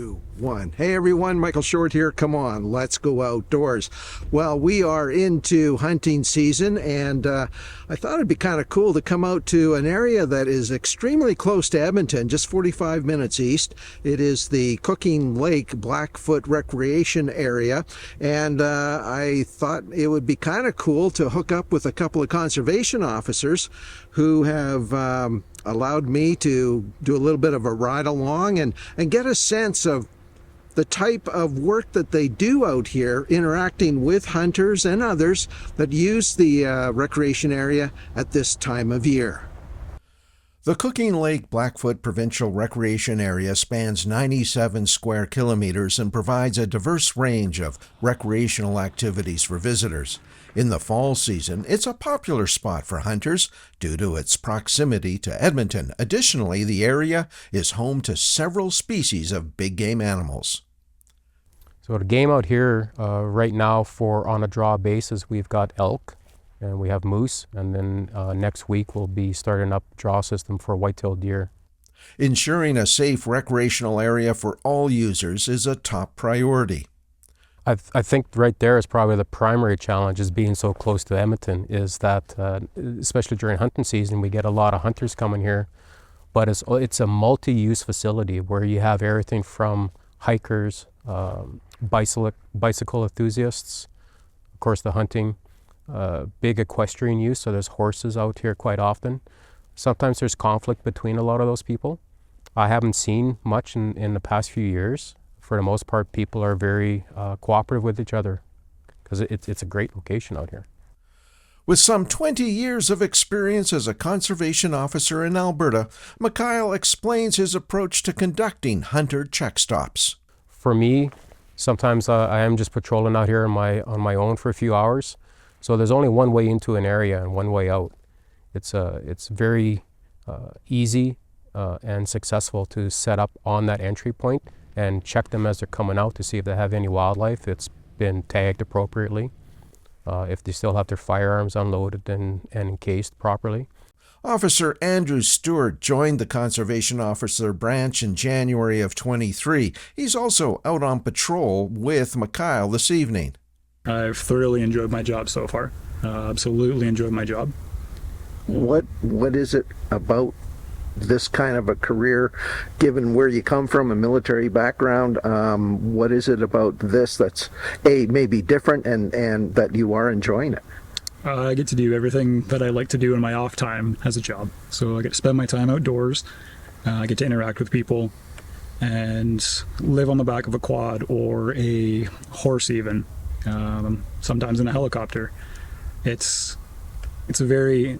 2, 1. Hey everyone, Michael Short here. Come on, let's go outdoors. Well, we are into hunting season, and I thought it'd be kind of cool to come out to an area that is extremely close to Edmonton, just 45 minutes east. It is the Cooking Lake-Blackfoot recreation area, and I thought it would be kind of cool to hook up with a couple of conservation officers who have allowed me to do a little bit of a ride along and get a sense of the type of work that they do out here, interacting with hunters and others that use the recreation area at this time of year. The Cooking Lake-Blackfoot Provincial Recreation Area spans 97 square kilometers and provides a diverse range of recreational activities for visitors. In the fall season, it's a popular spot for hunters due to its proximity to Edmonton. Additionally, the area is home to several species of big game animals. So the game out here right now for on a draw basis, we've got elk and we have moose, and then next week we'll be starting up draw system for white-tailed deer. Ensuring a safe recreational area for all users is a top priority. I think right there is probably the primary challenge, is being so close to Edmonton, is that especially during hunting season, we get a lot of hunters coming here, but it's a multi-use facility where you have everything from hikers, bicycle enthusiasts, of course the hunting, big equestrian use, so there's horses out here quite often. Sometimes there's conflict between a lot of those people. I haven't seen much in the past few years. For the most part, people are very cooperative with each other because it's a great location out here. With some 20 years of experience as a conservation officer in Alberta, Mikhail explains his approach to conducting hunter check stops. For me, sometimes I am just patrolling out here on my own for a few hours. So there's only one way into an area and one way out. It's very easy and successful to set up on that entry point and check them as they're coming out to see if they have any wildlife. It's been tagged appropriately, if they still have their firearms unloaded and encased properly. Officer Andrew Stewart joined the Conservation Officer branch in January of 23. He's also out on patrol with Mikhail this evening. I've thoroughly enjoyed my job so far. Absolutely enjoyed my job. What is it about this kind of a career, given where you come from, a military background? What is it about this that's maybe different and that you are enjoying it? I get to do everything that I like to do in my off time as a job. So I get to spend my time outdoors. I get to interact with people and live on the back of a quad or a horse even. Sometimes in a helicopter. It's a very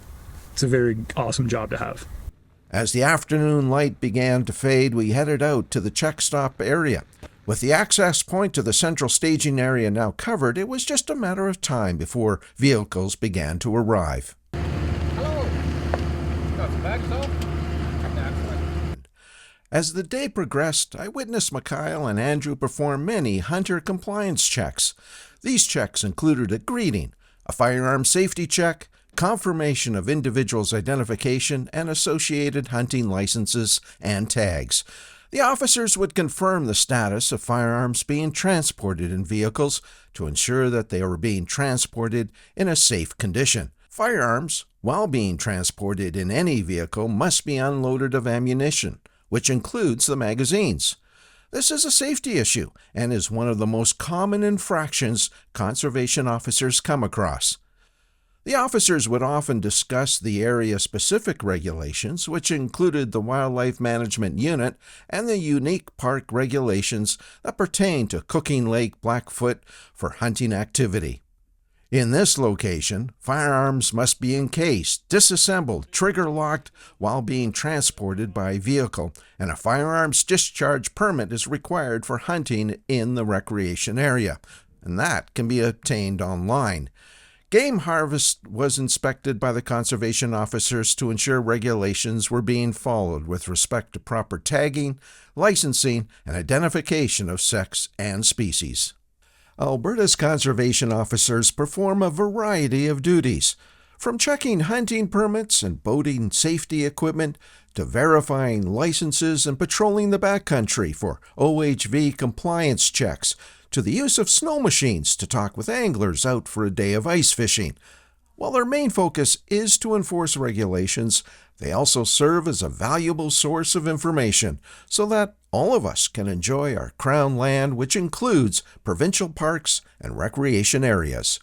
awesome job to have. As the afternoon light began to fade, we headed out to the check stop area. With the access point to the central staging area now covered, it was just a matter of time before vehicles began to arrive. Hello. Got some bags off? As the day progressed, I witnessed Mikhail and Andrew perform many hunter compliance checks. These checks included a greeting, a firearm safety check, confirmation of individuals' identification, and associated hunting licenses and tags. The officers would confirm the status of firearms being transported in vehicles to ensure that they were being transported in a safe condition. Firearms, while being transported in any vehicle, must be unloaded of ammunition, which includes the magazines. This is a safety issue and is one of the most common infractions conservation officers come across. The officers would often discuss the area-specific regulations, which included the Wildlife Management Unit and the unique park regulations that pertain to Cooking Lake-Blackfoot for hunting activity. In this location, firearms must be encased, disassembled, trigger-locked while being transported by vehicle, and a firearms discharge permit is required for hunting in the recreation area, and that can be obtained online. Game harvest was inspected by the conservation officers to ensure regulations were being followed with respect to proper tagging, licensing, and identification of sex and species. Alberta's conservation officers perform a variety of duties. From checking hunting permits and boating safety equipment to verifying licenses and patrolling the backcountry for OHV compliance checks, to the use of snow machines to talk with anglers out for a day of ice fishing. While their main focus is to enforce regulations, they also serve as a valuable source of information so that all of us can enjoy our Crown land, which includes provincial parks and recreation areas.